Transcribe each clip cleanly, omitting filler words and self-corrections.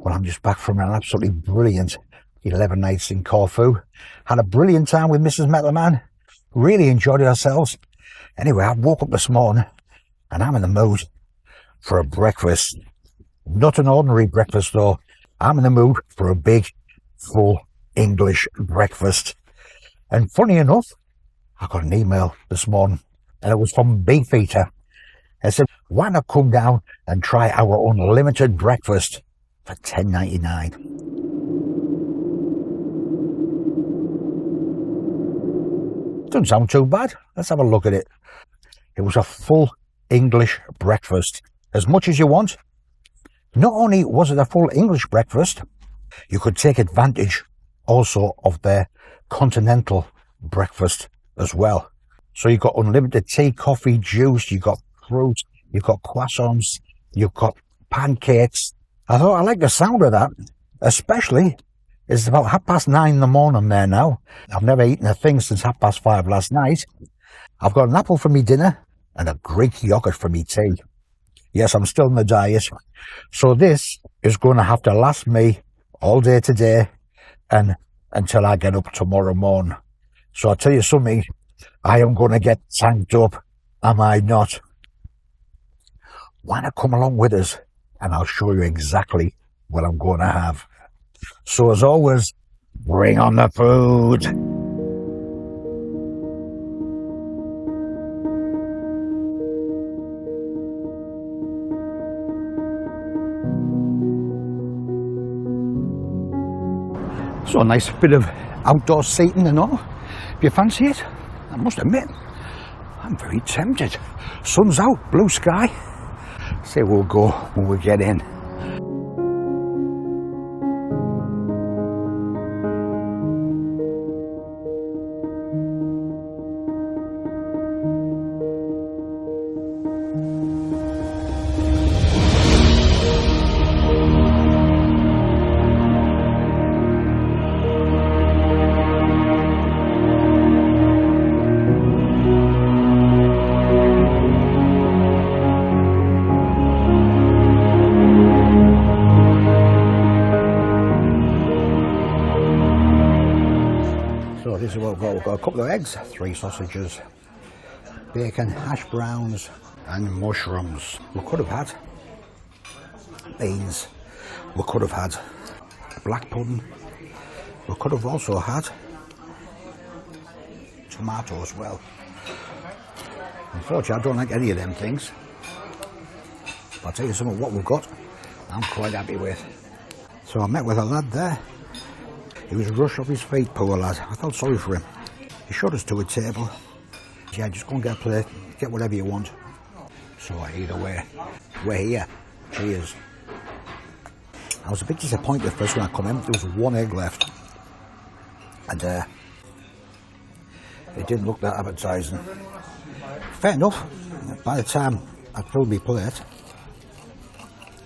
Well, I'm just back from an absolutely brilliant 11 nights in Corfu. Had a brilliant time with Mrs. Metalman. Really enjoyed ourselves. Anyway, I woke up this morning and I'm in the mood for a breakfast. Not an ordinary breakfast though. I'm in the mood for a big, full English breakfast. And funny enough, I got an email this morning and it was from Beefeater. It said, why not come down and try our unlimited breakfast for $10.99. Doesn't sound too bad. Let's have a look at it. It was a full English breakfast, as much as you want. Not only was it a full English breakfast, you could take advantage also of their continental breakfast as well. So you've got unlimited tea, coffee, juice, you've got fruit, you've got croissants, you've got pancakes. I thought I like the sound of that, especially it's about 9:30 in the morning there now. I've never eaten a thing since 5:30 last night. I've got an apple for me dinner and a Greek yogurt for me tea. Yes, I'm still on the diet. So this is going to have to last me all day today and until I get up tomorrow morning. So I'll tell you something, I am going to get tanked up, am I not? Why not come along with us and I'll show you exactly what I'm going to have. So as always, bring on the food. So a nice bit of outdoor seating and all. If you fancy it, I must admit, I'm very tempted. Sun's out, blue sky. Say we'll go when we get in. So this is what we've got. We've got a couple of eggs, 3 sausages, bacon, hash browns and mushrooms. We could have had beans, we could have had black pudding, we could have also had tomato as well. Unfortunately I don't like any of them things, but I'll tell you something, what we've got I'm quite happy with. So I met with a lad there. He was rushed off his feet, poor lad. I felt sorry for him. He showed us to a table. Yeah, just go and get a plate, get whatever you want. So either way, we're here. Cheers. I was a bit disappointed first when I come in. There was 1 egg left. And it didn't look that appetizing. Fair enough. By the time I filled my plate,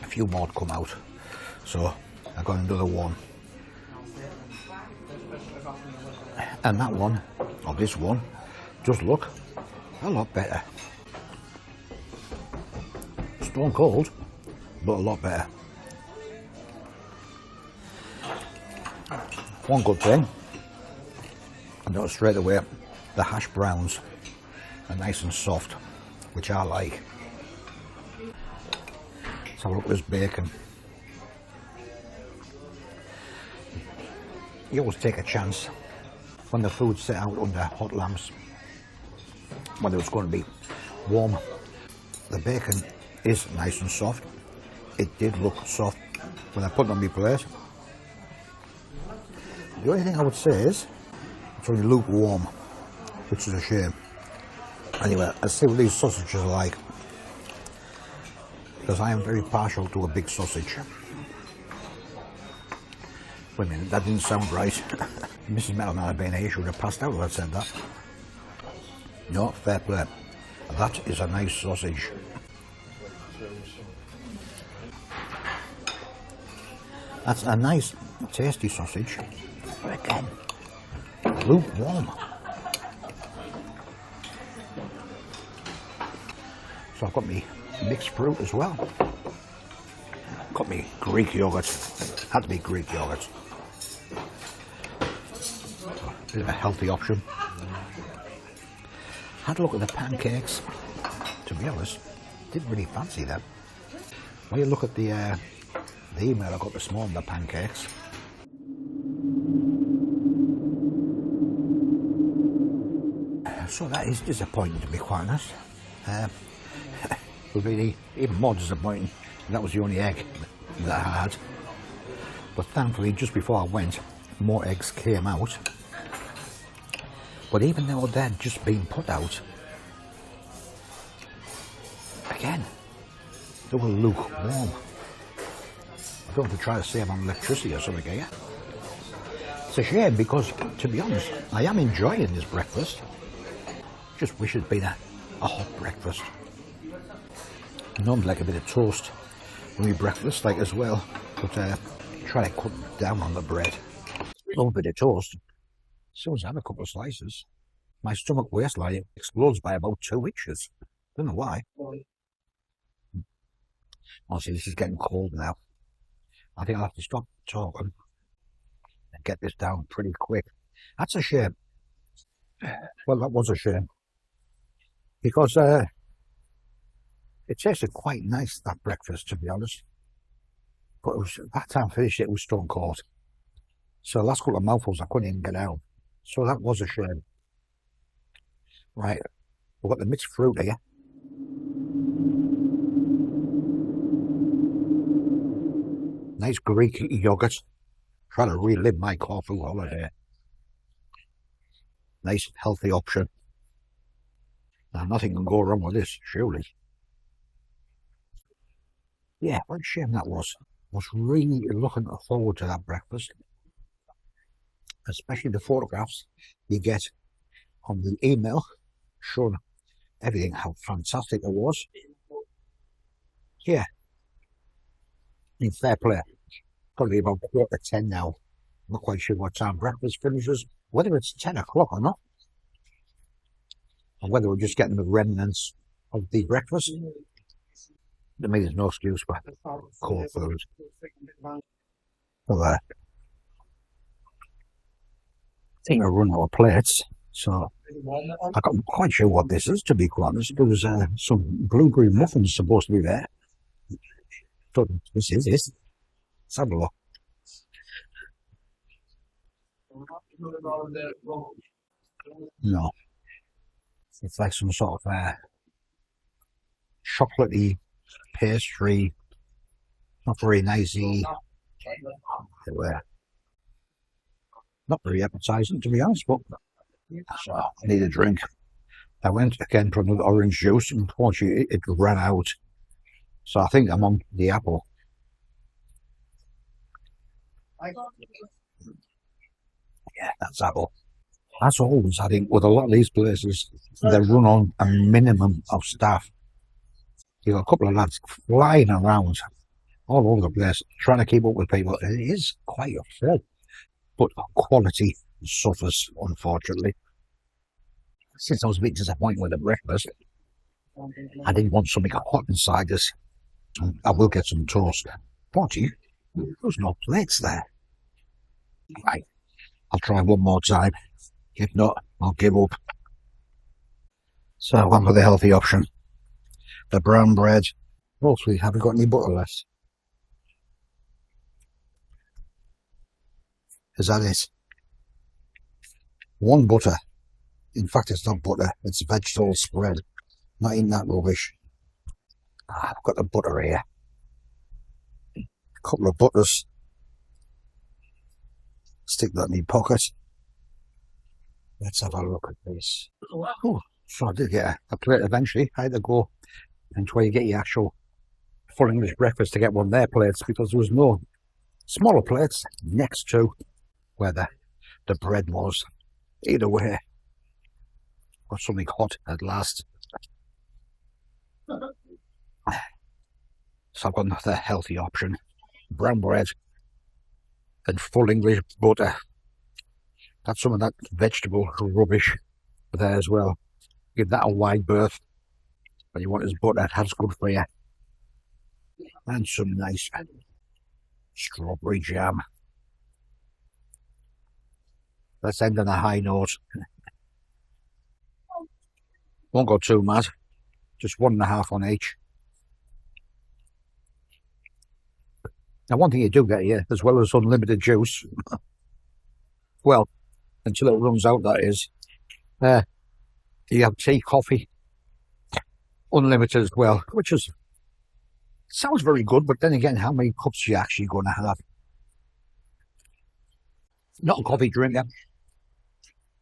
a few more had come out. So I got another 1. And that one, or this one, does look a lot better. Stone cold, but a lot better. One good thing, I noticed straight away, the hash browns are nice and soft, which I like. Let's have a look at this bacon. You always take a chance when the food's set out under hot lamps, whether it's going to be warm. The bacon is nice and soft. It did look soft when I put it on my plate. The only thing I would say is it's only lukewarm, which is a shame. Anyway, let's see what these sausages are like, because I am very partial to a big sausage. Wait a minute, that didn't sound right. Mrs. Metalman had been here, she would have passed out if I'd said that. No, fair play. That is a nice sausage. That's a nice, tasty sausage. But again, lukewarm. So I've got me mixed fruit as well. Got me Greek yogurt. Had to be Greek yogurt. Bit of a healthy option. Had a look at the pancakes. To be honest, didn't really fancy them. When you look at the email I got this morning, the pancakes. So that is disappointing, to be quite honest. Would be even more disappointing. That was the only egg that I had. But thankfully, just before I went, more eggs came out. But even though they'd just been put out, again, they were lukewarm. I don't have to try to save on electricity or something here. It's a shame because, to be honest, I am enjoying this breakfast. Just wish it'd been a hot breakfast. Normally like a bit of toast with my breakfast, like as well, but try to cut down on the bread. A little bit of toast. As soon as I have a couple of slices, my stomach waistline explodes by about 2 inches. Don't know why. Honestly, this is getting cold now. I think I'll have to stop talking and get this down pretty quick. That's a shame. Well, that was a shame. Because it tasted quite nice, that breakfast, to be honest. But it was, by the time I finished it, was stone cold. So the last couple of mouthfuls I couldn't even get out. So that was a shame. Right, we've got the mixed fruit here. Nice Greek yogurt. Trying to relive my Corfu holiday. Nice healthy option. Now nothing can go wrong with this, surely. Yeah, what a shame that was. Was really looking forward to that breakfast. Especially the photographs you get on the email showing everything, how fantastic it was. Yeah. In fair play. Probably about 10:15 now. Not quite sure what time breakfast finishes. Whether it's 10 o'clock or not. Or whether we're just getting the remnants of the breakfast. To me, there's no excuse for cold food. Well, I think I run out of plates, so I'm not quite sure what this is, to be quite honest. There was some blueberry muffins supposed to be there. Don't know what this is. Let's have a look. No. It's like some sort of chocolatey pastry, not very nicey. They were not very appetizing, to be honest, but so I need a drink. I went again for another orange juice, and unfortunately it ran out. So I think I'm on the apple. Yeah, that's apple. As always, I think, with a lot of these places, they run on a minimum of staff. You've got a couple of lads flying around all over the place, trying to keep up with people. It is quite upset. But quality suffers, unfortunately. Since I was a bit disappointed with the breakfast, I didn't want something hot inside this. I will get some toast. Fortunately, there's no plates there. Right, I'll try one more time. If not, I'll give up. So I went for the healthy option. The brown bread. Mostly, haven't got any butter left. Is that it? One butter. In fact, it's not butter. It's vegetable spread. Not eating that rubbish. I've got the butter here. A couple of butters. Stick that in my pocket. Let's have a look at this. Oh, so I did get a plate eventually. I had to go and try to get your actual full English breakfast to get one of their plates because there was no smaller plates next to where the bread was. Either way, got something hot at last. So I've got the healthy option. Brown bread and full English butter. That's some of that vegetable rubbish there as well. Give that a wide berth. When you want his butter, that's good for you. And some nice Strawberry jam. Let's end on a high note. Won't go too mad. Just 1.5 on each. Now, one thing you do get here, as well as unlimited juice, well, until it runs out, that is, you have tea, coffee, unlimited as well, which is sounds very good, but then again, how many cups are you actually going to have? Not a coffee drinker.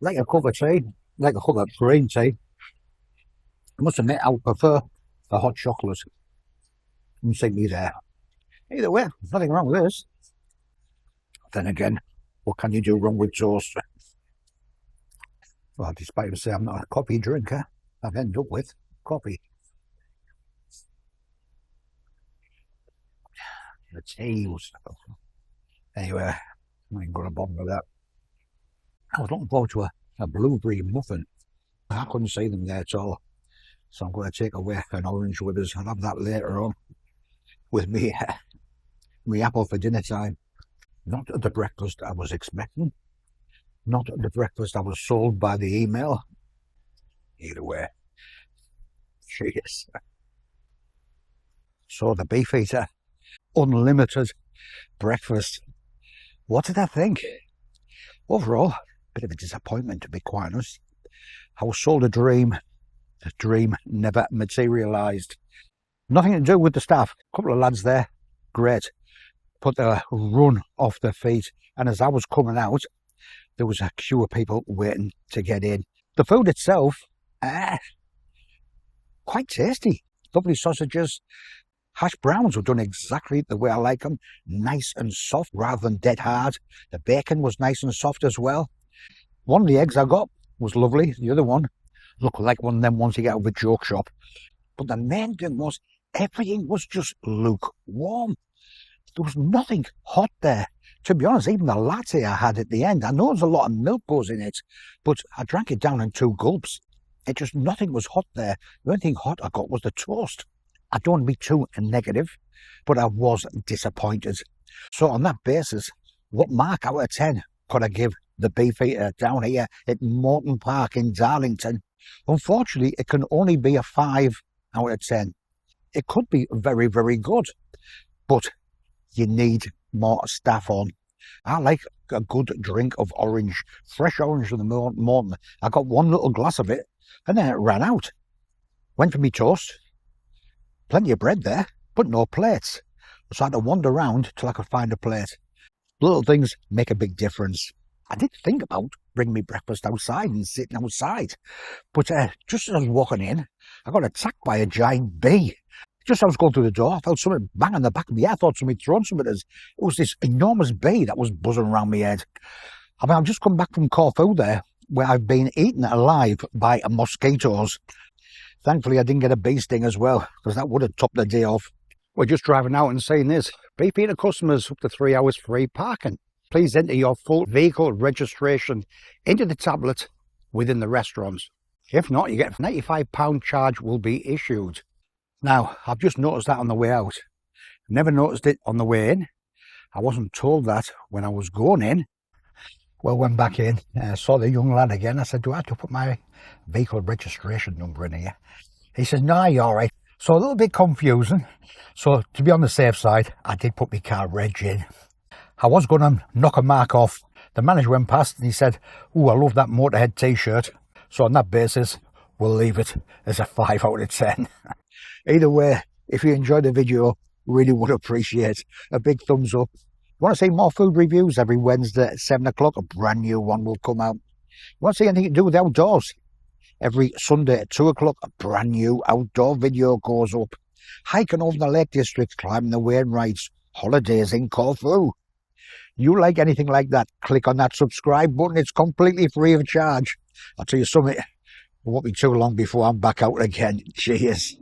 Like a cup of tea, like a cup of green tea. I must admit, I would prefer the hot chocolate. You see me there. Either way, there's nothing wrong with this. Then again, what can you do wrong with toast? Well, despite me saying I'm not a coffee drinker, I've ended up with coffee. The tea was... Anyway, I ain't going to bother with that. I was looking forward to a blueberry muffin. I couldn't see them there at all. So I'm going to take away an orange with us. I'll have that later on with me apple for dinner time. Not the breakfast I was expecting. Not the breakfast I was sold by the email. Either way. Cheers. So the Beefeater unlimited breakfast. What did I think? Overall, a bit of a disappointment, to be quite honest. I was sold a dream. The dream never materialised. Nothing to do with the staff. A couple of lads there, great. Put the run off their feet. And as I was coming out, there was a queue of people waiting to get in. The food itself, quite tasty. Lovely sausages. Hash browns were done exactly the way I like them. Nice and soft rather than dead hard. The bacon was nice and soft as well. One of the eggs I got was lovely. The other one looked like one of them ones you get out of a joke shop. But the main thing was everything was just lukewarm. There was nothing hot there. To be honest, even the latte I had at the end, I know there's a lot of milk goes in it, but I drank it down in 2 gulps. It just, nothing was hot there. The only thing hot I got was the toast. I don't want to be too negative, but I was disappointed. So on that basis, what mark out of 10 could I give the Beefeater down here at Morton Park in Darlington? Unfortunately, it can only be a 5 out of 10. It could be very, very good, but you need more staff on. I like a good drink of orange, fresh orange from the Morton. I got 1 little glass of it, and then it ran out. Went for me toast. Plenty of bread there, but no plates. So I had to wander around till I could find a plate. Little things make a big difference. I did think about bringing me breakfast outside and sitting outside. But just as I was walking in, I got attacked by a giant bee. Just as I was going through the door, I felt something bang on the back of my head. I thought somebody thrown something at us. It was this enormous bee that was buzzing around my head. I mean, I've just come back from Corfu there, where I've been eaten alive by mosquitoes. Thankfully, I didn't get a bee sting as well, because that would have topped the day off. We're just driving out and saying this. Beefeater customers up to 3 hours free parking. Please enter your full vehicle registration into the tablet within the restaurants. If not, you get a £95 charge will be issued. Now, I've just noticed that on the way out. Never noticed it on the way in. I wasn't told that when I was going in. Well, went back in, saw the young lad again. I said, do I have to put my vehicle registration number in here? He said, no, you're all right. So a little bit confusing. So to be on the safe side, I did put my car reg in. I was going to knock a mark off. The manager went past and he said, oh, I love that Motorhead t-shirt. So on that basis, we'll leave it as a 5 out of 10. Either way, if you enjoyed the video, really would appreciate a big thumbs up. Want to see more food reviews every Wednesday at 7 o'clock? A brand new one will come out. Want to see anything to do with the outdoors? Every Sunday at 2 o'clock, a brand new outdoor video goes up. Hiking over the Lake District, climbing the Wainwrights, holidays in Corfu. You like anything like that, click on that subscribe button. It's completely free of charge. I'll tell you something, it won't be too long before I'm back out again. Cheers.